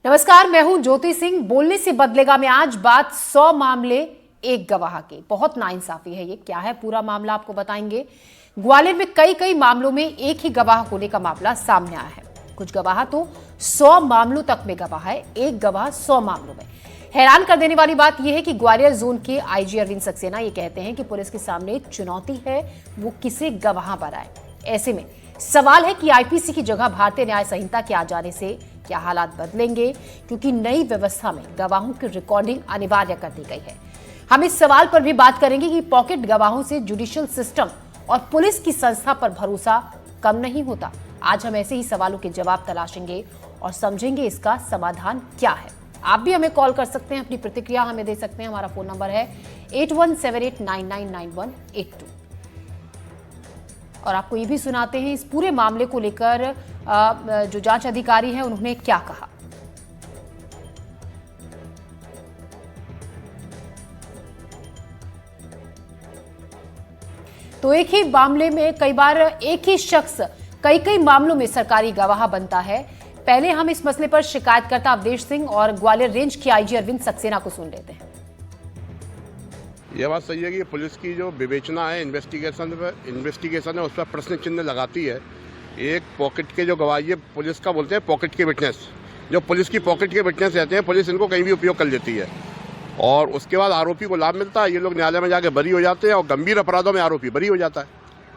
नमस्कार, मैं हूं ज्योति सिंह। बोलने से बदलेगा में आज बात 100 मामले एक गवाह के। बहुत नाइंसाफी है ये। क्या है पूरा मामला आपको बताएंगे। ग्वालियर में कई मामलों में एक ही गवाह होने का मामला सामने आया है। कुछ गवाह तो 100 मामलों तक में गवाह है, एक गवाह 100 मामलों में। हैरान कर देने वाली बात यह है कि ग्वालियर जोन के आईजी अरविंद सक्सेना ये कहते हैं कि पुलिस के सामने चुनौती है वो किसे गवाह बनाए। ऐसे में सवाल है कि आईपीसी की जगह भारतीय न्याय संहिता के आ जाने से क्या हालात बदलेंगे, क्योंकि नई व्यवस्था में गवाहों की रिकॉर्डिंग अनिवार्य कर दी गई है। हम इस सवाल पर भी बात करेंगे कि पॉकेट गवाहों से जुडिशियल सिस्टम और पुलिस की संस्था पर भरोसा कम नहीं होता। आज हम ऐसे ही सवालों के जवाब तलाशेंगे और समझेंगे इसका समाधान क्या है। आप भी हमें कॉल कर सकते हैं, अपनी प्रतिक्रिया हमें दे सकते हैं। हमारा फोन नंबर है 8178999182 और आपको ये भी सुनाते हैं इस पूरे मामले को लेकर जो जांच अधिकारी है उन्होंने क्या कहा। तो एक ही मामले में कई बार एक ही शख्स कई मामलों में सरकारी गवाह बनता है। पहले हम इस मसले पर शिकायतकर्ता अवधेश सिंह और ग्वालियर रेंज के आईजी अरविंद सक्सेना को सुन लेते हैं। यह बात सही है कि पुलिस की जो विवेचना है, इन्वेस्टिगेशन है, उस पर प्रश्न चिन्ह लगाती है। एक पॉकेट के जो गवाह, ये पुलिस का बोलते हैं पॉकेट के विटनेस, जो पुलिस की पॉकेट के विटनेस रहते हैं, पुलिस इनको कहीं भी उपयोग कर लेती है और उसके बाद आरोपी को लाभ मिलता है। ये लोग न्यायालय में जाके बरी हो जाते हैं और गंभीर अपराधों में आरोपी बरी हो जाता है।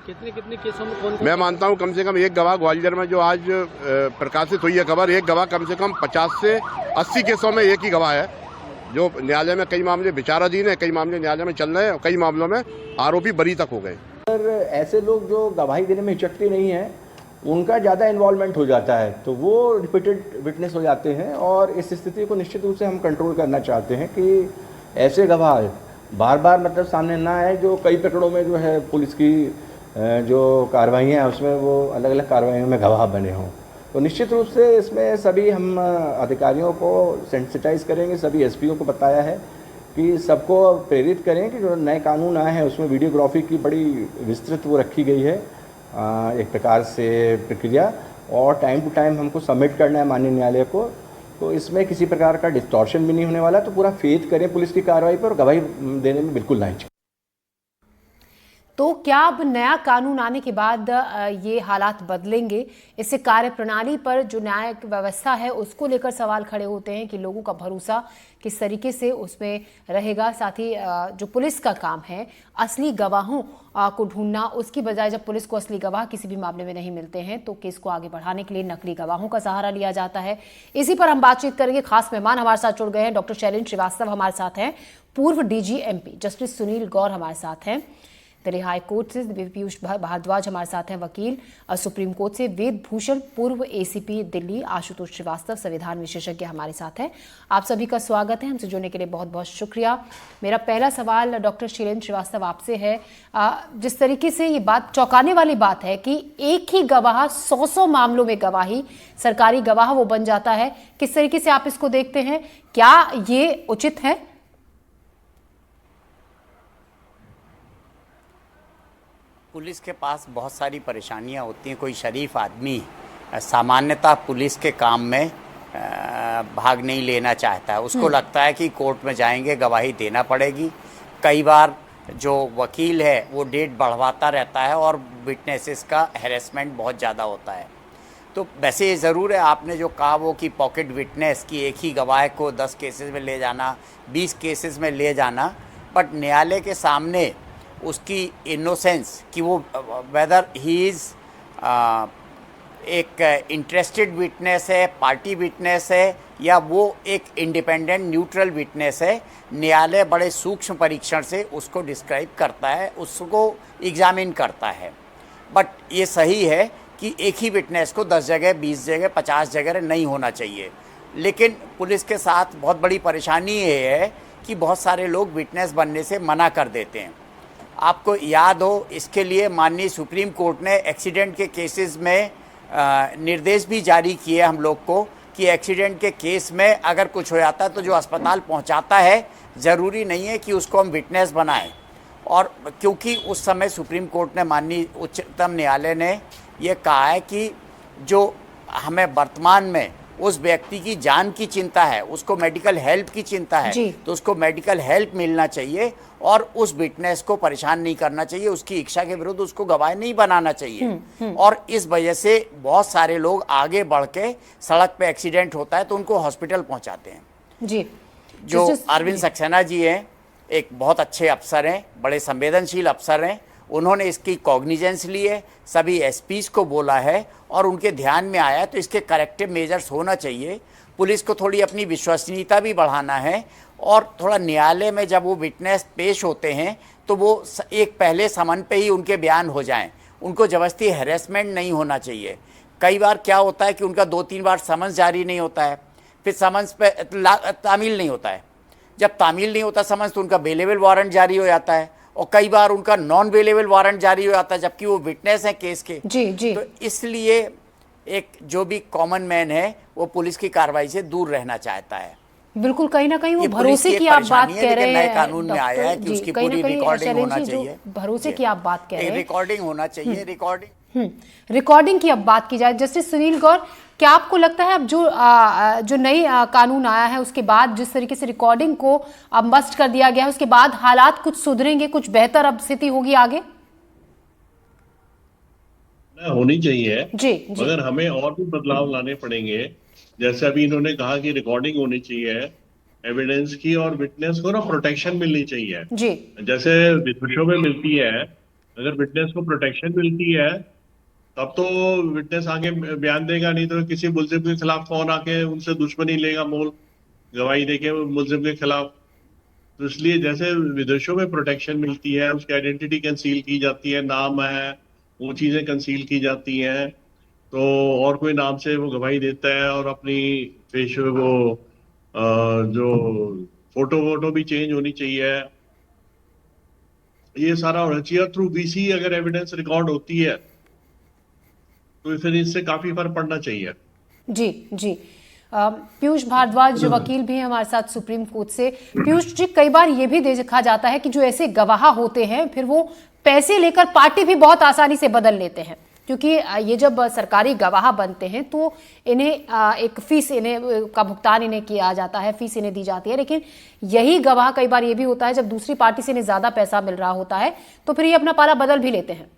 कितने केसों में कौन? मैं मानता हूँ कम से कम एक गवाह ग्वालियर में जो आज प्रकाशित हुई है खबर, एक गवाह कम से कम 50 से 80 केसों में एक ही गवाह है जो न्यायालय में कई मामले विचाराधीन है, कई मामले न्यायालय में चल रहे हैं और कई मामलों में आरोपी बरी तक हो गए। ऐसे लोग जो गवाही देने में हिचकते नहीं हैं, उनका ज़्यादा इन्वॉल्वमेंट हो जाता है तो वो रिपीटेड विटनेस हो जाते हैं और इस स्थिति को निश्चित रूप से हम कंट्रोल करना चाहते हैं कि ऐसे गवाह बार बार मतलब सामने ना आए जो कई प्रकरणों में जो है पुलिस की जो कार्रवाइयाँ हैं उसमें वो अलग अलग कार्रवाइयों में गवाह बने हों। तो निश्चित रूप से इसमें सभी हम अधिकारियों को सेंसिटाइज करेंगे। सभी एसपीओ को बताया है कि सबको प्रेरित करें कि जो नए कानून आए हैं उसमें वीडियोग्राफी की बड़ी विस्तृत वो रखी गई है, एक प्रकार से प्रक्रिया, और टाइम टू टाइम हमको सबमिट करना है माननीय न्यायालय को। तो इसमें किसी प्रकार का डिस्टॉर्शन भी नहीं होने वाला। तो पूरा फेथ करें पुलिस की कार्रवाई पर और गवाही देने में बिल्कुल ना हिचकें। तो क्या अब नया कानून आने के बाद ये हालात बदलेंगे? इससे कार्य प्रणाली पर जो न्यायिक व्यवस्था है उसको लेकर सवाल खड़े होते हैं कि लोगों का भरोसा किस तरीके से उसमें रहेगा। साथ ही जो पुलिस का काम है असली गवाहों को ढूंढना, उसकी बजाय जब पुलिस को असली गवाह किसी भी मामले में नहीं मिलते हैं तो केस को आगे बढ़ाने के लिए नकली गवाहों का सहारा लिया जाता है। इसी पर हम बातचीत करेंगे। खास मेहमान हमारे साथ जुड़ गए हैं। डॉक्टर शैलेंद्र श्रीवास्तव हमारे साथ हैं, पूर्व डीजी एमपी। जस्टिस सुनील गौर हमारे साथ हैं, दिल्ली हाई कोर्ट से पीयूष भारद्वाज हमारे साथ हैं, वकील। सुप्रीम कोर्ट से वेद भूषण, पूर्व एसीपी दिल्ली आशुतोष श्रीवास्तव, संविधान विशेषज्ञ हमारे साथ हैं। आप सभी का स्वागत है। हमसे जुड़ने के लिए बहुत बहुत शुक्रिया। मेरा पहला सवाल डॉक्टर शैलेंद्र श्रीवास्तव आपसे है। जिस तरीके से ये बात चौंकाने वाली बात है कि एक ही गवाह 100 मामलों में गवाही, सरकारी गवाह वो बन जाता है, किस तरीके से आप इसको देखते हैं? क्या ये उचित है? पुलिस के पास बहुत सारी परेशानियां होती हैं। कोई शरीफ आदमी सामान्यतः पुलिस के काम में भाग नहीं लेना चाहता है। उसको लगता है कि कोर्ट में जाएंगे गवाही देना पड़ेगी। कई बार जो वकील है वो डेट बढ़वाता रहता है और विटनेसेस का हैरेसमेंट बहुत ज़्यादा होता है। तो वैसे ये ज़रूर है, आपने जो कहा वो कि पॉकेट विटनेस की एक ही गवाह को 10 केसेस में ले जाना, 20 केसेस में ले जाना, बट न्यायालय के सामने उसकी इनोसेंस कि वो वेदर ही इज़ एक इंटरेस्टेड विटनेस है, पार्टी विटनेस है, या वो एक इंडिपेंडेंट न्यूट्रल विटनेस है, न्यायालय बड़े सूक्ष्म परीक्षण से उसको डिस्क्राइब करता है, उसको एग्जामिन करता है। बट ये सही है कि एक ही विटनेस को 10 जगह, 20 जगह, 50 जगह नहीं होना चाहिए। लेकिन पुलिस के साथ बहुत बड़ी परेशानी ये है कि बहुत सारे लोग विटनेस बनने से मना कर देते हैं। आपको याद हो, इसके लिए माननीय सुप्रीम कोर्ट ने एक्सीडेंट के केसेस में निर्देश भी जारी किए हम लोग को कि एक्सीडेंट के केस में अगर कुछ हो जाता है तो जो अस्पताल पहुंचाता है ज़रूरी नहीं है कि उसको हम विटनेस बनाएं। और क्योंकि उस समय सुप्रीम कोर्ट ने, माननीय उच्चतम न्यायालय ने ये कहा है कि जो हमें वर्तमान में उस व्यक्ति की जान की चिंता है, उसको मेडिकल हेल्प की चिंता है, जी। तो उसको मेडिकल हेल्प मिलना चाहिए और उस विटनेस को परेशान नहीं करना चाहिए, उसकी इच्छा के विरुद्ध उसको गवाह नहीं बनाना चाहिए। और इस वजह से बहुत सारे लोग आगे बढ़ के सड़क पे एक्सीडेंट होता है तो उनको हॉस्पिटल पहुंचाते हैं। जी। जो जस्टिस- अरविंद सक्सेना जी हैं, एक बहुत अच्छे अफसर हैं, बड़े संवेदनशील अफसर हैं, उन्होंने इसकी कॉग्निजेंस ली है, सभी एसपीज को बोला है और उनके ध्यान में आया तो इसके करेक्टिव मेजर्स होना चाहिए। पुलिस को थोड़ी अपनी विश्वसनीयता भी बढ़ाना है और थोड़ा न्यायालय में जब वो विटनेस पेश होते हैं तो वो एक पहले समन पे ही उनके बयान हो जाएं, उनको ज़बरदस्ती हैरेसमेंट नहीं होना चाहिए। कई बार क्या होता है कि उनका 2-3 बार समन्स जारी नहीं होता है, फिर समन्स पे तामील नहीं होता है, जब तामील नहीं होता समन्स तो उनका बेलेबल वारंट जारी हो जाता है और कई बार उनका नॉन बेलेबल वारंट जारी हो जाता है जबकि वो विटनेस है केस के। जी जी। तो इसलिए एक जो भी कॉमन मैन है वो पुलिस की कार्रवाई से दूर रहना चाहता है। बिल्कुल, कहीं ना कहीं वो ये पुलिस भरोसे की की एक आप बात परेशानी है, कह लेकिन रहे नए हैं कानून में आया है कि डॉक्टर उसकी जी, कहीं ना पूरी कहीं रिकॉर्डिंग शैलेंद्र होना जी, जो चाहिए। भरोसे की आप बात कह रहे हैं, रिकॉर्डिंग होना चाहिए, रिकॉर्डिंग। रिकॉर्डिंग की अब बात की जाए, जस्टिस सुनील गौर, क्या आपको लगता है अब जो नई कानून आया है उसके बाद जिस तरीके से रिकॉर्डिंग को अब मस्ट कर दिया गया है उसके बाद हालात कुछ सुधरेंगे, कुछ बेहतर अब स्थिति होगी आगे? होनी चाहिए, जी जी। मगर हमें और भी बदलाव लाने पड़ेंगे। जैसे अभी इन्होंने कहा कि रिकॉर्डिंग होनी चाहिए एविडेंस की और विटनेस को ना प्रोटेक्शन मिलनी चाहिए। जी जैसे विदेशों में मिलती है, अगर विटनेस को प्रोटेक्शन मिलती है तब तो विटनेस आगे बयान देगा, नहीं तो किसी मुलजिम के खिलाफ कौन आके उनसे दुश्मनी लेगा, मोल गवाही देके मुलजिम के खिलाफ। तो इसलिए जैसे विदेशों में प्रोटेक्शन मिलती है, उसकी आइडेंटिटी कंसील की जाती है, नाम है, वो चीजें कंसील की जाती हैं, तो और कोई नाम से वो गवाही देता है और अपनी पेश वो जो फोटो वोटो भी चेंज होनी चाहिए, ये सारा होना चाहिए। थ्रू वीसी अगर एविडेंस रिकॉर्ड होती है तो फिर इससे काफी फर्क पड़ना चाहिए। जी जी। पीयूष भारद्वाज वकील भी हैं हमारे साथ सुप्रीम कोर्ट से। पीयूष जी, कई बार ये भी देखा जाता है कि जो ऐसे गवाह होते हैं फिर वो पैसे लेकर पार्टी भी बहुत आसानी से बदल लेते हैं, क्योंकि ये जब सरकारी गवाह बनते हैं तो इन्हें एक फीस इन्हें का भुगतान इन्हें किया जाता है, फीस इन्हें दी जाती है, लेकिन यही गवाह कई बार ये भी होता है जब दूसरी पार्टी से इन्हें ज्यादा पैसा मिल रहा होता है तो फिर ये अपना पाला बदल भी लेते हैं।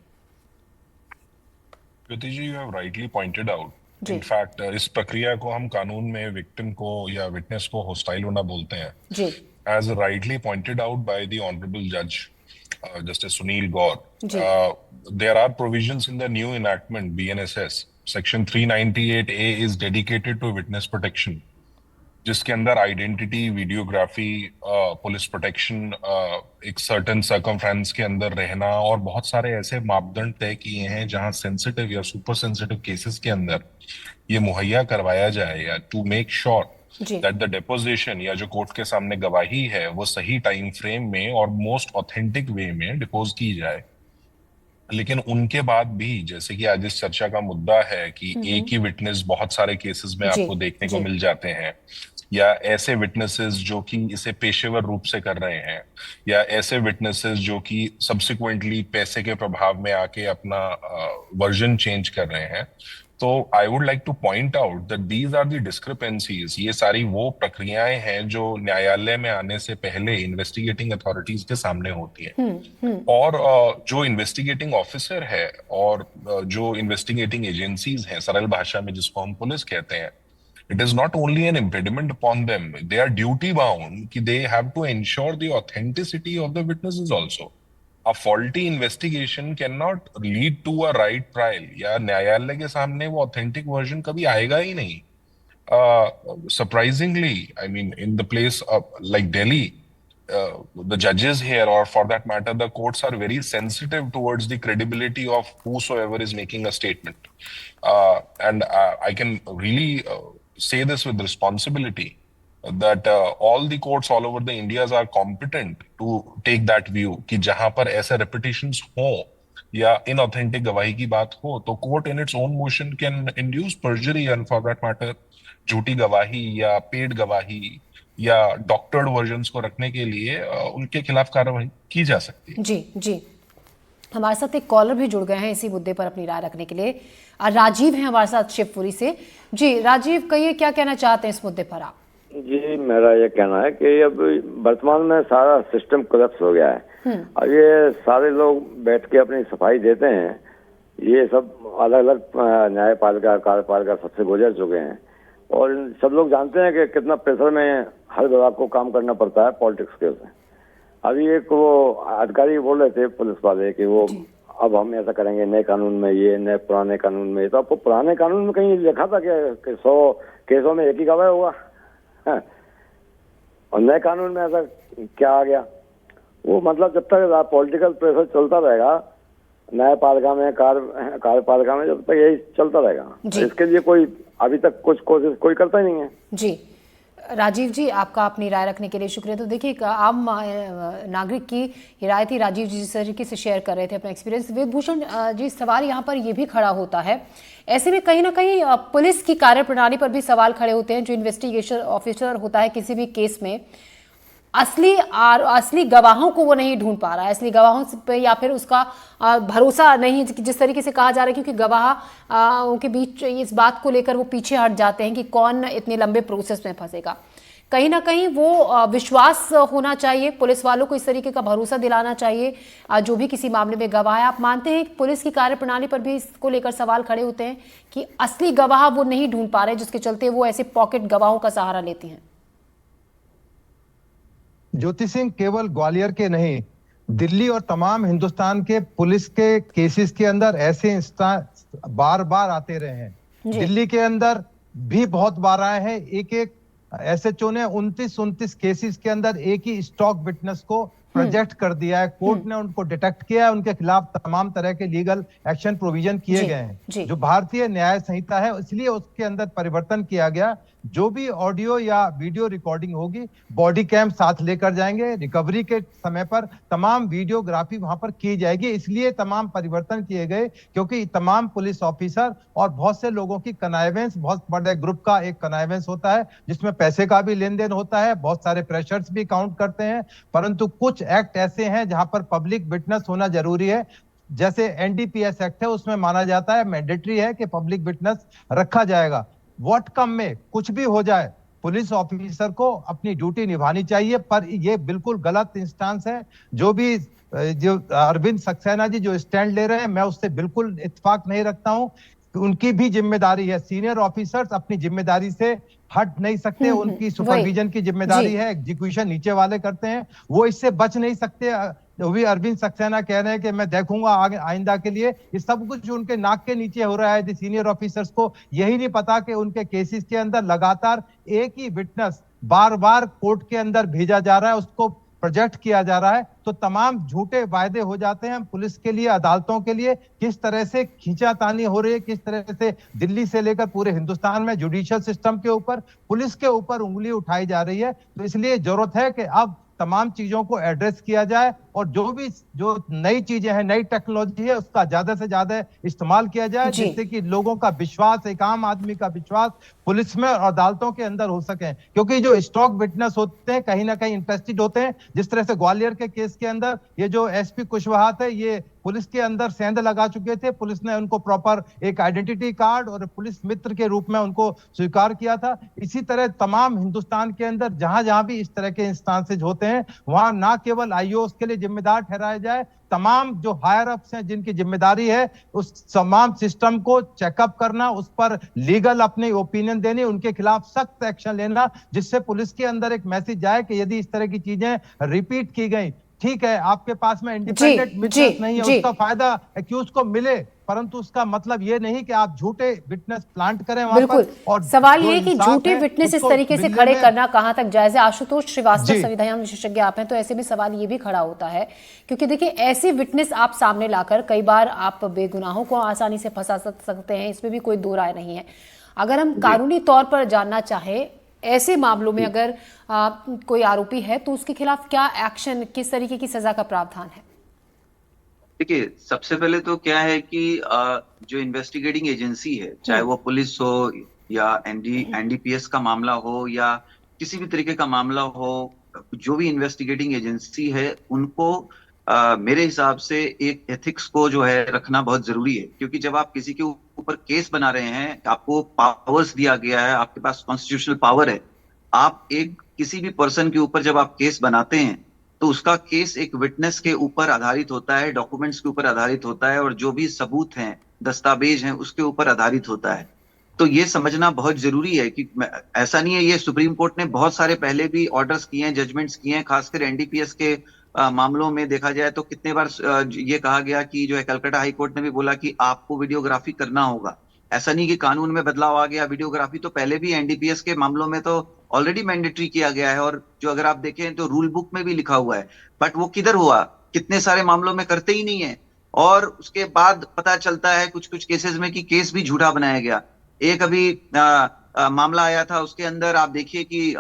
Jyoti ji, you have rightly pointed out. जी। इनफैक्ट इस प्रक्रिया को हम कानून में विक्टिम को या विटनेस को हॉस्टाइल होना बोलते हैं। जी as rightly pointed out by the honourable जज जस्टिस सुनील गौर, जी। There are provisions in the new enactment BNSS section 398A is dedicated to witness protection, जिसके अंदर आइडेंटिटी, वीडियोग्राफी, पुलिस प्रोटेक्शन, एक सर्टेन सर्कमफ्रेंस के अंदर रहना और बहुत सारे ऐसे मापदंड तय किए हैं जहां सेंसिटिव या सुपर सेंसिटिव केसेस के अंदर ये मुहैया करवाया जाए या टू मेक श्योर जी। दैट द डिपोजिशन या जो कोर्ट के सामने गवाही है वो सही टाइम फ्रेम में और मोस्ट ऑथेंटिक वे में डिपोज की जाए। लेकिन उनके बाद भी, जैसे कि आज इस चर्चा का मुद्दा है कि एक ही विटनेस बहुत सारे केसेस में जी, आपको देखने को जी। मिल जाते हैं, या ऐसे विटनेसेस जो कि इसे पेशेवर रूप से कर रहे हैं, या ऐसे विटनेसेस जो कि सब्सिक्वेंटली पैसे के प्रभाव में आके अपना वर्जन चेंज कर रहे हैं, तो I would like to point out that these are the discrepancies. ये सारी वो प्रक्रियाएं हैं जो न्यायालय में आने से पहले इन्वेस्टिगेटिंग अथॉरिटीज के सामने होती है। और जो इन्वेस्टिगेटिंग ऑफिसर है और जो इन्वेस्टिगेटिंग एजेंसीज हैं, सरल भाषा में जिसको हम पुलिस कहते हैं, it is not only an impediment upon them, they are duty bound कि they have to ensure the authenticity of the witnesses also. A faulty investigation cannot lead to a right trial, या न्यायालय के सामने वो authentic version कभी आएगा ही नहीं। Surprisingly, I mean, in the place of like Delhi, the judges here, or for that matter, the courts are very sensitive towards the credibility of whosoever is making a statement. And I can really say this with responsibility that all the courts all over the Indias are competent to take that view कि जहां पर ऐसे repetitions हो या inauthentic गवाही की बात हो तो court in its own motion can induce perjury and for that matter झूठी गवाही या पेड गवाही या डॉक्टर्ड वर्जन्स को रखने के लिए उनके खिलाफ कार्रवाई की जा सकती है। जी जी। हमारे साथ एक कॉलर भी जुड़ गए हैं इसी मुद्दे पर अपनी राय रखने के लिए। राजीव हैं हमारे साथ शिवपुरी से। जी राजीव, कहिए क्या कहना चाहते हैं इस मुद्दे पर आप? जी, मेरा ये कहना है कि अब वर्तमान में सारा सिस्टम कोलैप्स हो गया है। अब ये सारे लोग बैठ के अपनी सफाई देते हैं, ये सब अलग अलग न्यायपालिका कार्यपालिका सबसे गुजर चुके हैं और सब लोग जानते हैं कि कितना प्रेशर में हर विभाग को काम करना पड़ता है पॉलिटिक्स के उसमें। अभी एक वो अधिकारी बोल रहे थे पुलिस वाले कि वो अब हम ऐसा करेंगे नए कानून में, ये नए पुराने कानून में। तो आपको पुराने कानून में कहीं लिखा था कि 100 केसों में एक ही गवाह होगा? और नए कानून में ऐसा क्या आ गया? वो मतलब जब तक पॉलिटिकल प्रेशर चलता रहेगा न्यायपालिका में कार्यपालिका में, जब तक यही चलता रहेगा। इसके लिए कोई अभी तक कुछ कोशिश कोई करता ही नहीं है। जी राजीव जी, आपका अपनी राय रखने के लिए शुक्रिया। तो देखिए, आम नागरिक की ये राय थी। राजीव जी जिस तरीके से शेयर कर रहे थे अपना एक्सपीरियंस। वेदभूषण जी, सवाल यहाँ पर ये भी खड़ा होता है, ऐसे में कहीं ना कहीं पुलिस की कार्यप्रणाली पर भी सवाल खड़े होते हैं। जो इन्वेस्टिगेशन ऑफिसर होता है किसी भी केस में, असली गवाहों को वो नहीं ढूंढ पा रहा है, असली गवाहों पे या फिर उसका भरोसा नहीं, जिस तरीके से कहा जा रहा है, क्योंकि गवाह के बीच इस बात को लेकर वो पीछे हट जाते हैं कि कौन इतने लंबे प्रोसेस में फंसेगा। कहीं ना कहीं वो विश्वास होना चाहिए, पुलिस वालों को इस तरीके का भरोसा दिलाना चाहिए जो भी किसी मामले में गवाह है। आप मानते हैं कि पुलिस की कार्यप्रणाली पर भी इसको लेकर सवाल खड़े होते हैं कि असली गवाह वो नहीं ढूंढ पा रहे, जिसके चलते वो ऐसे पॉकेट गवाहों का सहारा लेती हैं? ज्योति सिंह केवल ग्वालियर के नहीं, दिल्ली और तमाम हिंदुस्तान के पुलिस के केसेस के अंदर ऐसे इंस्टेंस बार बार आते रहे हैं। दिल्ली के अंदर भी बहुत बार आए हैं। एक एसएचओ ने 29 केसेस के अंदर एक ही स्टॉक विटनेस को प्रोजेक्ट कर दिया है। कोर्ट ने उनको डिटेक्ट किया है, उनके खिलाफ तमाम तरह के लीगल एक्शन प्रोविजन किए गए हैं। जो भारतीय न्याय संहिता है, इसलिए उसके अंदर परिवर्तन किया गया। जो भी ऑडियो या वीडियो रिकॉर्डिंग होगी, बॉडी कैम साथ लेकर जाएंगे। रिकवरी के समय पर तमाम वीडियोग्राफी वहां पर की जाएगी। इसलिए तमाम परिवर्तन किए गए, क्योंकि तमाम पुलिस ऑफिसर और बहुत से लोगों की कनाइवेंस, बहुत बड़े ग्रुप का एक कनाइवेंस होता है जिसमें पैसे का भी लेन देन होता है, बहुत सारे प्रेशर्स भी काउंट करते हैं। परंतु कुछ एक्ट ऐसे हैं जहां पर पब्लिक विटनेस होना जरूरी है। जैसे एनडीपीएस एक्ट है, उसमें माना जाता है, मैंडेटरी है कि पब्लिक विटनेस रखा जाएगा। व्हाट कम में कुछ भी हो जाए, पुलिस ऑफिसर को अपनी ड्यूटी निभानी चाहिए। पर ये बिल्कुल गलत इंस्टेंस है। जो अरविंद सक्सेना जी जो स्टैंड ले रहे हैं, मैं उससे बिल्कुल इत्तेफाक नहीं रखता हूं। उनकी भी जिम्मेदारी है, सीनियर ऑफिसर्स अपनी जिम्मेदारी से हट नहीं सकते। उनकी सुपरविजन की जिम्मेदारी है, एग्जीक्यूशन नीचे वाले करते हैं, वो इससे बच नहीं सकते। जो भी अरविंद सक्सेना कह रहे हैं कि मैं देखूंगा आगे आइंदा के लिए, ये सब कुछ उनके नाक के नीचे हो रहा है। सीनियर ऑफिसर्स को यही नहीं पता कि उनके केसेस के अंदर लगातार एक ही विटनेस बार बार कोर्ट के अंदर भेजा जा रहा है, उसको प्रोजेक्ट किया जा रहा है। तो तमाम झूठे वायदे हो जाते हैं पुलिस के लिए, अदालतों के लिए। किस तरह से खींचातानी हो रही है, किस तरह से दिल्ली से लेकर पूरे हिंदुस्तान में जुडिशियल सिस्टम के ऊपर, पुलिस के ऊपर उंगली उठाई जा रही है। तो इसलिए जरूरत है कि अब तमाम चीजों को एड्रेस किया जाए और जो नई चीजें हैं, नई टेक्नोलॉजी है, उसका ज्यादा से ज्यादा इस्तेमाल किया जाए, जिससे कि लोगों का विश्वास, एक आम आदमी का विश्वास पुलिस में और अदालतों के अंदर हो सके। क्योंकि जो स्टॉक विटनेस होते हैं कहीं ना कहीं इंटरेस्टेड होते हैं। जिस तरह से ग्वालियर के केस के अंदर ये जो एसपी कुशवाहा थे, ये पुलिस के अंदर सेंध लगा चुके थे। पुलिस ने उनको प्रॉपर एक आइडेंटिटी कार्ड और पुलिस मित्र के रूप में उनको स्वीकार किया था। इसी तरह तमाम हिंदुस्तान के अंदर जहां जहां भी इस तरह के इंस्टांसेज होते हैं, वहां ना केवल आईओ उसके लिए जिम्मेदार ठहराया जाए, तमाम जो हायर अप्स हैं जिनकी जिम्मेदारी है उस तमाम सिस्टम को चेकअप करना, उस पर लीगल अपनी ओपिनियन देनी, उनके खिलाफ सख्त एक्शन लेना, जिससे पुलिस के अंदर एक मैसेज जाए कि यदि इस तरह की चीजें रिपीट की गई, ठीक है आपके पास में इंडिपेंडेंट विटनेस नहीं है, उसका फायदा एक्यूज को मिले, परंतु उसका मतलब ये नहीं कि आप झूठे विटनेस प्लांट करें वहां पर। और सवाल ये है कि झूठे विटनेस इस तरीके से खड़े करना कहां तक जायज है? आशुतोष श्रीवास्तव संविधान विशेषज्ञ आप हैं, तो ऐसे में सवाल ये भी खड़ा होता है, क्योंकि देखिए ऐसे विटनेस आप सामने लाकर कई बार आप बेगुनाहों को आसानी से फंसा सकते हैं, इसमें भी कोई दो राय नहीं है। अगर हम कानूनी तौर पर जानना चाहें, ऐसे मामलों में अगर कोई आरोपी है तो उसके खिलाफ क्या एक्शन, किस तरीके की सजा का प्रावधान है? देखिए, सबसे पहले तो क्या है कि जो इन्वेस्टिगेटिंग एजेंसी है, चाहे वो पुलिस हो या एनडीपीएस का मामला हो या किसी भी तरीके का मामला हो, जो भी इन्वेस्टिगेटिंग एजेंसी है, उनको मेरे हिसाब से एक एथिक्स को जो है रखना बहुत जरूरी है, क्योंकि जब आप किसी के ऊपर केस बना रहे हैं, आपको पावर्स दिया गया है, आपके पास कॉन्स्टिट्यूशनल पावर है, आप एक किसी भी पर्सन के ऊपर जब आप केस बनाते हैं तो उसका केस एक विटनेस के ऊपर आधारित होता है, डॉक्यूमेंट्स के ऊपर आधारित होता है, और जो भी सबूत हैं, दस्तावेज हैं, उसके ऊपर आधारित होता है। तो ये समझना बहुत जरूरी है कि ऐसा नहीं है, ये सुप्रीम कोर्ट ने बहुत सारे पहले भी ऑर्डर्स किए हैं, जजमेंट्स किए हैं, खासकर एनडीपीएस के मामलों में देखा जाए तो कितने बार ये कहा गया कि जो है कलकत्ता हाई कोर्ट ने भी बोला कि आपको वीडियोग्राफी करना होगा। ऐसा नहीं कि कानून में बदलाव आ गया, वीडियोग्राफी तो पहले भी एनडीपीएस के मामलों में तो ऑलरेडी मैंडेटरी किया गया है, और जो अगर आप देखें तो रूल बुक में भी लिखा हुआ है, बट वो किधर हुआ, कितने सारे मामलों में करते ही नहीं है। और उसके बाद पता चलता है कुछ कुछ केसेस में कि केस भी झूठा बनाया गया। एक अभी मामला आया था, उसके अंदर आप देखिए कि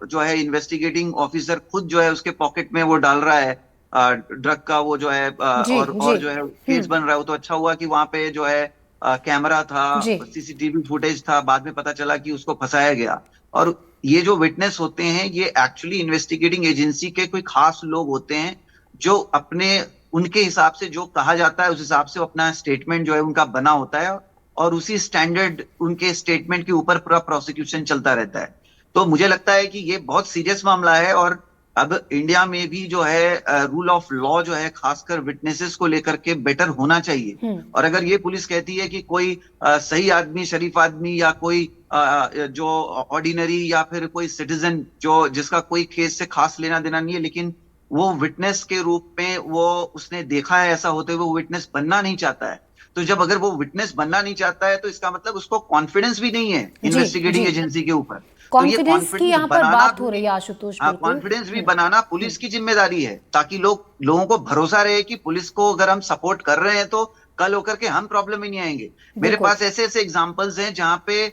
जो है इन्वेस्टिगेटिंग ऑफिसर खुद जो है उसके पॉकेट में वो डाल रहा है ड्रग का, वो जो है और जो है केस बन रहा है। वो तो अच्छा हुआ कि वहां पे जो है कैमरा था, सीसीटीवी फुटेज था, बाद में पता चला कि उसको फंसाया गया। और ये जो विटनेस होते हैं ये एक्चुअली इन्वेस्टिगेटिंग एजेंसी के कोई खास लोग होते हैं, जो अपने उनके हिसाब से जो कहा जाता है उस हिसाब से अपना स्टेटमेंट जो है उनका बना होता है, और उसी स्टैंडर्ड उनके स्टेटमेंट के ऊपर पूरा प्रोसिक्यूशन चलता रहता है। तो मुझे लगता है कि ये बहुत सीरियस मामला है, और अब इंडिया में भी जो है रूल ऑफ लॉ जो है खासकर विटनेसेस को लेकर के बेटर होना चाहिए। और अगर ये पुलिस कहती है कि कोई सही आदमी, शरीफ आदमी, या कोई जो ऑर्डिनरी या फिर कोई सिटीजन जो जिसका कोई केस से खास लेना देना नहीं है, लेकिन वो विटनेस के रूप में वो उसने देखा है ऐसा होते हुए वो विटनेस बनना नहीं चाहता है, तो जब अगर वो विटनेस बनना नहीं चाहता है तो इसका मतलब उसको कॉन्फिडेंस भी नहीं है इन्वेस्टिगेटिंग एजेंसी के ऊपर। कॉन्फिडेंस की यहाँ पर बात हो रही है आशुतोष। कॉन्फिडेंस भी बनाना पुलिस की जिम्मेदारी है, ताकि लोगों को भरोसा रहे कि पुलिस को अगर हम सपोर्ट कर रहे हैं तो कल होकर के हम प्रॉब्लम में नहीं आएंगे। मेरे पास ऐसे ऐसे एग्जांपल्स हैं जहां पे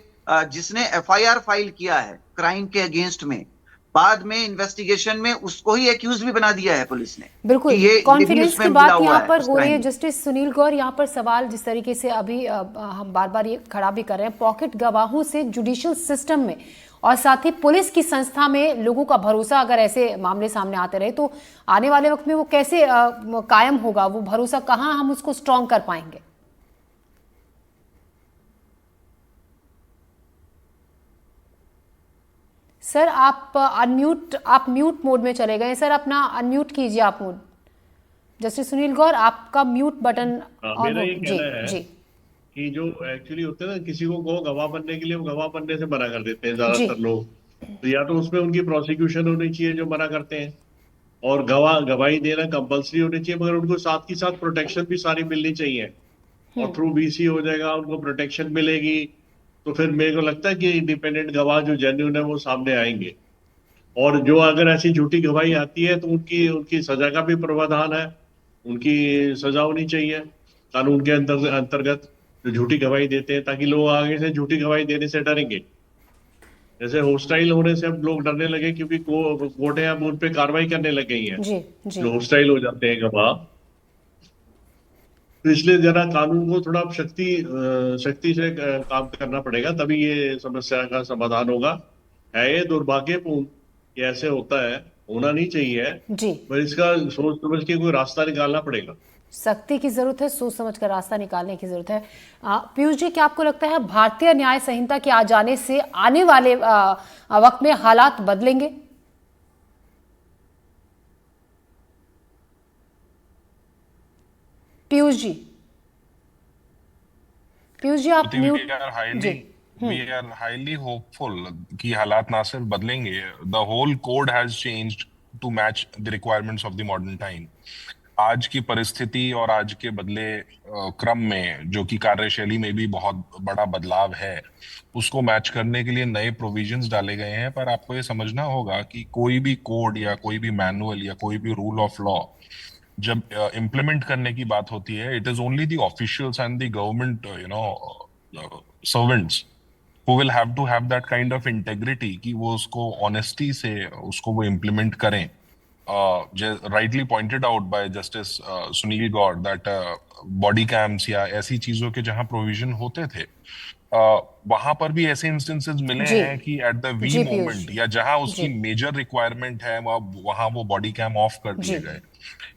जिसने एफआईआर फाइल किया है क्राइम के अगेंस्ट में, बाद में इन्वेस्टिगेशन में उसको ही एक्यूज भी बना दिया है पुलिस ने। बिल्कुल, ये कॉन्फिडेंस की बात यहाँ पर हो रही है। जस्टिस सुनील गौर, यहाँ पर सवाल जिस तरीके से अभी हम बार बार ये खड़ा भी कर रहे हैं, पॉकेट गवाहों से जुडिशियल सिस्टम में और साथ ही पुलिस की संस्था में लोगों का भरोसा अगर ऐसे मामले सामने आते रहे तो आने वाले वक्त में वो कैसे कायम होगा, वो भरोसा कहाँ हम उसको स्ट्रॉन्ग कर पाएंगे? सर आप म्यूट मोड में चले गए सर, अपना अनम्यूट कीजिए आप मोड। जस्टिस सुनील गौर, आपका म्यूट बटन मेरा ये कहना है कि जो एक्चुअली होते हैं ना, किसी को गवाह बनने के लिए वो गवाह बनने से मना कर देते हैं ज्यादातर लोग, तो या तो उसमें उनकी प्रोसिक्यूशन होनी चाहिए जो मना करते हैं, और गवाही देना कंपल्सरी होनी चाहिए, मगर उनको साथ ही साथ प्रोटेक्शन भी सारी मिलनी चाहिए, और थ्रू बीसी हो जाएगा, उनको प्रोटेक्शन मिलेगी, तो फिर मेरे को लगता है कि इंडिपेंडेंट गवाह जो जेन्युइन है वो सामने आएंगे। और जो अगर ऐसी झूठी गवाही आती है तो उनकी सजा का भी प्रावधान है, उनकी सजा होनी चाहिए कानून के अंतर्गत जो झूठी गवाही देते हैं, ताकि लोग आगे से झूठी गवाही देने से डरेंगे। जैसे होस्टाइल होने से अब लोग डरने लगे क्योंकि कोर्टें अब उन पे कार्रवाई करने लग गई हैं जो होस्टाइल हो जाते हैं गवाह। तो इसलिए जरा कानून को थोड़ा शक्ति से काम करना पड़ेगा, तभी ये समस्या का समाधान होगा। है ये दुर्भाग्यपूर्ण कि ऐसे होता है, होना नहीं चाहिए जी, पर इसका सोच समझ के कोई रास्ता निकालना पड़ेगा। सख्ती की जरूरत है, सोच समझ कर रास्ता निकालने की जरूरत है। पीयूष जी, क्या आपको लगता है भारतीय न्याय संहिता के आ जाने से आने वाले वक्त में हालात बदलेंगे? पीयूष जी आप वी आर हाईली होपफुल कि हालात ना सिर्फ बदलेंगे, the whole code has changed to match the requirements of the modern time. आज की परिस्थिति और आज के बदले क्रम में जो कि कार्यशैली में भी बहुत बड़ा बदलाव है, उसको मैच करने के लिए नए प्रोविजंस डाले गए हैं। पर आपको ये समझना होगा कि कोई भी कोड या कोई भी मैनुअल या कोई भी रूल ऑफ लॉ जब इम्प्लीमेंट करने की बात होती है, it is only the officials and the government servants who will have to have that kind of integrity कि वो उसको ऑनेस्टी से उसको वो इम्प्लीमेंट करें। rightly pointed out by Justice Sunil Gaur that body cams या ऐसी चीजों के जहां प्रोविजन होते थे, वहां पर भी ऐसे इंस्टेंसेस मिले हैं कि एट द वी मोमेंट या जहां उसकी मेजर रिक्वायरमेंट है वहां वो बॉडी कैम ऑफ कर दिए गए।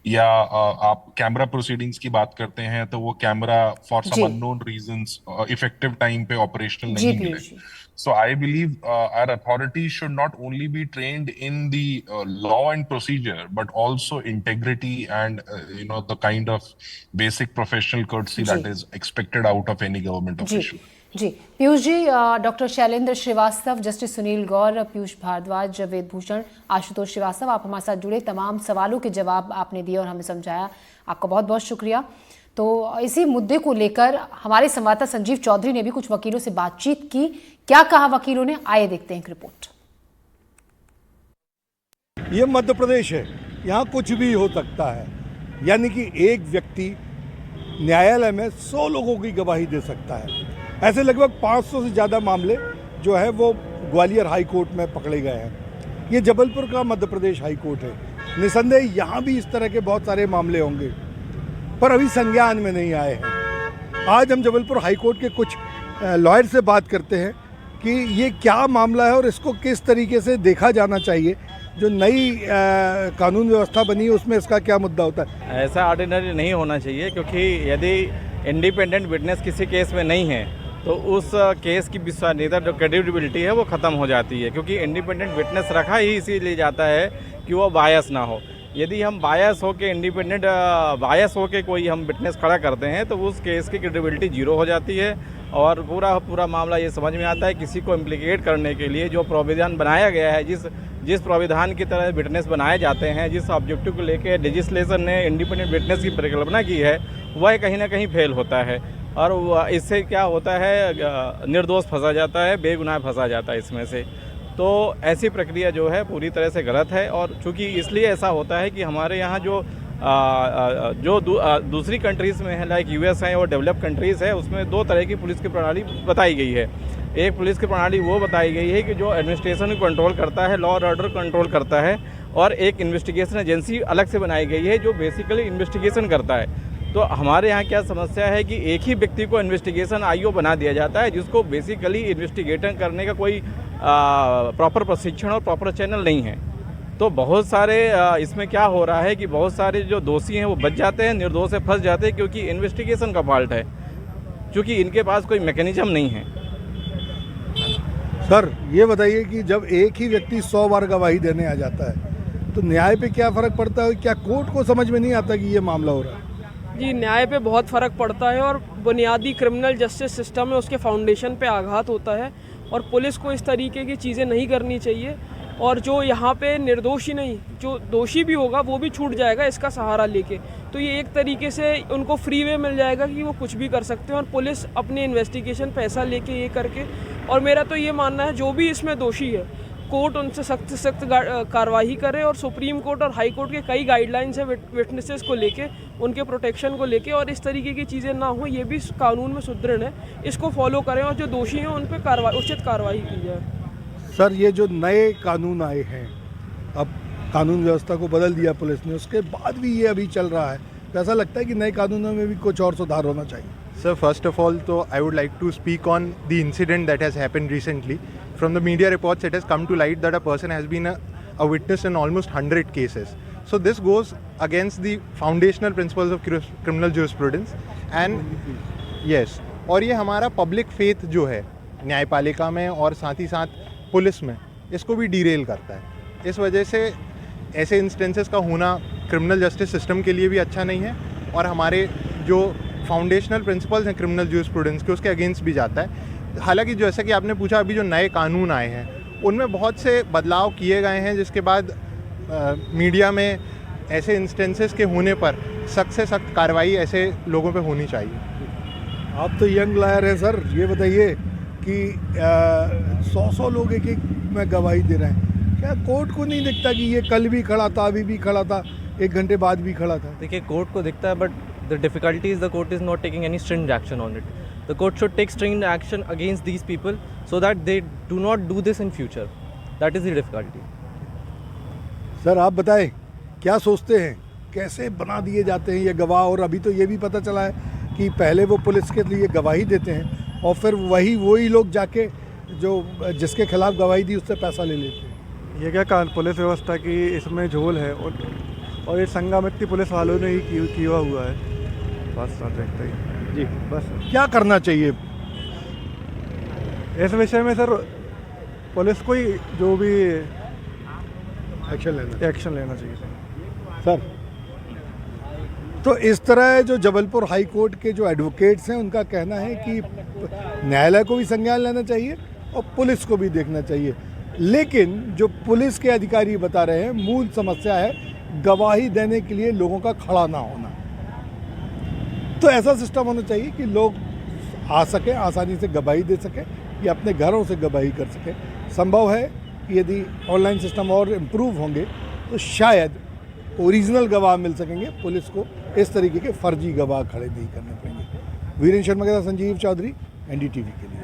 या आप कैमरा प्रोसीडिंग्स की बात करते हैं तो वो कैमरा फॉर जी। Some unknown reasons effective time पे ऑपरेशनल जी नहीं मिले. Piyush ji. So I believe our authorities should not only be trained in the law and procedure, but also integrity and the kind of basic professional courtesy जी। that is expected out of any government जी official. जी Piyush ji, doctor Shailendra Srivastava, justice Sunil Gaur, Piyush Bharadwaj, Vedbhushan, Ashutosh Srivastava, आप हमारे साथ जुड़े, तमाम सवालों के जवाब आपने दिए और हमें समझाया, आपका बहुत बहुत शुक्रिया। तो इसी मुद्दे को लेकर हमारे संवाददाता संजीव चौधरी ने भी कुछ वकीलों से बातचीत की। क्या कहा वकीलों ने, आइए देखते हैं एक रिपोर्ट। ये मध्य प्रदेश है, यहाँ कुछ भी हो सकता है, यानी कि एक व्यक्ति न्यायालय में 100 लोगों की गवाही दे सकता है। ऐसे लगभग 500 से ज़्यादा मामले जो है वो ग्वालियर हाई कोर्ट में पकड़े गए हैं। ये जबलपुर का मध्य प्रदेश हाई कोर्ट है। निसंदेह यहाँ भी इस तरह के बहुत सारे मामले होंगे, पर अभी संज्ञान में नहीं आए हैं। आज हम जबलपुर हाई कोर्ट के कुछ लॉयर से बात करते हैं कि ये क्या मामला है और इसको किस तरीके से देखा जाना चाहिए। जो नई कानून व्यवस्था बनी है उसमें इसका क्या मुद्दा होता है? ऐसा ऑर्डिनरी नहीं होना चाहिए, क्योंकि यदि इंडिपेंडेंट विटनेस किसी केस में नहीं है तो उस केस की विश्वसनीयता, जो क्रेडिबिलिटी है, वो ख़त्म हो जाती है। क्योंकि इंडिपेंडेंट विटनेस रखा ही इसीलिए जाता है कि वो बायस ना हो। यदि हम बायस हो के इंडिपेंडेंट बायस हो के कोई हम विटनेस खड़ा करते हैं तो उस केस की क्रेडिबिलिटी जीरो हो जाती है और पूरा मामला ये समझ में आता है किसी को इम्प्लीकेट करने के लिए जो प्रावधान बनाया गया है, जिस प्रावधान की तरह विटनेस बनाए जाते हैं, जिस ऑब्जेक्टिव को लेकर लेजिस्लेशन ने इंडिपेंडेंट विटनेस की परिकल्पना की है, वह कहीं ना कहीं फेल होता है और इससे क्या होता है, निर्दोष फंसा जाता है, बेगुनाह फंसा जाता है इसमें से। तो ऐसी प्रक्रिया जो है पूरी तरह से गलत है और चूँकि इसलिए ऐसा होता है कि हमारे यहाँ जो दूसरी कंट्रीज़ में है, लाइक यूएस है और डेवलप कंट्रीज़ है, उसमें दो तरह की पुलिस की प्रणाली बताई गई है। एक पुलिस की प्रणाली वो बताई गई है कि जो एडमिनिस्ट्रेशन को कंट्रोल करता है, लॉ और ऑर्डर कंट्रोल करता है, और एक इन्वेस्टिगेशन एजेंसी अलग से बनाई गई है जो बेसिकली इन्वेस्टिगेशन करता है। तो हमारे यहाँ क्या समस्या है कि एक ही व्यक्ति को इन्वेस्टिगेशन आईओ बना दिया जाता है, जिसको बेसिकली इन्वेस्टिगेशन करने का कोई प्रॉपर प्रशिक्षण और प्रॉपर चैनल नहीं है। तो बहुत सारे इसमें क्या हो रहा है कि बहुत सारे जो दोषी हैं वो बच जाते हैं, निर्दोष से फंस जाते हैं, क्योंकि इन्वेस्टिगेशन का फॉल्ट है, क्योंकि इनके पास कोई मैकेनिज्म नहीं है। सर ये बताइए कि जब एक ही व्यक्ति 100 बार गवाही देने आ जाता है तो न्याय पे क्या फ़र्क पड़ता है? क्या कोर्ट को समझ में नहीं आता कि ये मामला हो रहा है? जी, न्याय पे बहुत फ़र्क पड़ता है और बुनियादी क्रिमिनल जस्टिस सिस्टम है उसके फाउंडेशन पे आघात होता है और पुलिस को इस तरीके की चीज़ें नहीं करनी चाहिए। और जो यहाँ पे निर्दोषी नहीं, जो दोषी भी होगा वो भी छूट जाएगा इसका सहारा लेके। तो ये एक तरीके से उनको फ्री वे मिल जाएगा कि वो कुछ भी कर सकते हैं और पुलिस अपनी इन्वेस्टिगेशन पैसा लेके ये करके। और मेरा तो ये मानना है जो भी इसमें दोषी है कोर्ट उनसे सख्त से सख्त कार्रवाई करे और सुप्रीम कोर्ट और हाई कोर्ट के कई गाइडलाइंस है विटनेसेस को लेके, उनके प्रोटेक्शन को लेके, और इस तरीके की चीज़ें ना हो ये भी कानून में सुदृढ़ है, इसको फॉलो करें और जो दोषी हैं उन पर उचित कार्रवाई की जाए। सर ये जो नए कानून आए हैं, अब कानून व्यवस्था को बदल दिया पुलिस ने, उसके बाद भी ये अभी चल रहा है, तो ऐसा लगता है कि नए कानूनों में भी कुछ और सुधार होना चाहिए? Sir, first of all, I would like to speak on the incident that has happened recently. From the media reports, it has come to light that a person has been a witness in almost 100 cases. So this goes against the foundational principles of criminal jurisprudence. And yes, और ये हमारा public faith जो है न्यायपालिका में और साथ ही साथ पुलिस में, इसको भी डीरेल करता है। इस वजह से ऐसे इंस्टेंसेस का होना क्रिमिनल जस्टिस सिस्टम के लिए भी अच्छा नहीं है और हमारे जो फाउंडेशनल प्रिंसिपल्स हैं क्रिमिनल जूरिस्प्रूडेंस के, उसके अगेंस्ट भी जाता है। हालांकि जैसा कि आपने पूछा, अभी जो नए कानून आए हैं उनमें बहुत से बदलाव किए गए हैं, जिसके बाद मीडिया में ऐसे इंस्टेंसेस के होने पर सख्त से सख्त कार्रवाई ऐसे लोगों पे होनी चाहिए। आप तो यंग लॉयर हैं सर, ये बताइए कि 100 लोग एक में गवाही दे रहे हैं, क्या कोर्ट को नहीं दिखता कि ये कल भी खड़ा था, अभी भी खड़ा था, 1 घंटे बाद भी खड़ा था? देखिए, कोर्ट को दिखता है, but the difficulty is the court is not taking any stringent action on it. The court should take stringent action against these people so that they do not do this in future. That is the difficulty. Sir आप बताएं, क्या सोचते हैं, कैसे बना दिए जाते हैं ये गवाह? और अभी तो ये भी पता चला है कि पहले वो पुलिस के लिए गवाही देते हैं और फिर वही लोग जाके जो जिसके खिलाफ गवाही दी उससे पैसा ले लेते हैं। ये क्या पुलिस व्यवस्था की इसमें झोल है और ये संगामित्ती पुलिस वालों ने ही किया हुआ है। बस देखते ही जी, बस क्या करना चाहिए इस विषय में सर? पुलिस को ही जो भी एक्शन लेना चाहिए सर। तो इस तरह जो जबलपुर हाई कोर्ट के जो एडवोकेट्स हैं उनका कहना है कि न्यायालय को भी संज्ञान लेना चाहिए और पुलिस को भी देखना चाहिए, लेकिन जो पुलिस के अधिकारी बता रहे हैं मूल समस्या है गवाही देने के लिए लोगों का खड़ा ना होना। तो ऐसा सिस्टम होना चाहिए कि लोग आ सकें, आसानी से गवाही दे सकें या अपने घरों से गवाही कर सकें। संभव है कि यदि ऑनलाइन सिस्टम और इम्प्रूव होंगे तो शायद ओरिजिनल गवाह मिल सकेंगे, पुलिस को इस तरीके के फर्जी गवाह खड़े नहीं करने पड़ेंगे। वीरेंद्र शर्मा के साथ संजीव चौधरी, NDTV के लिए।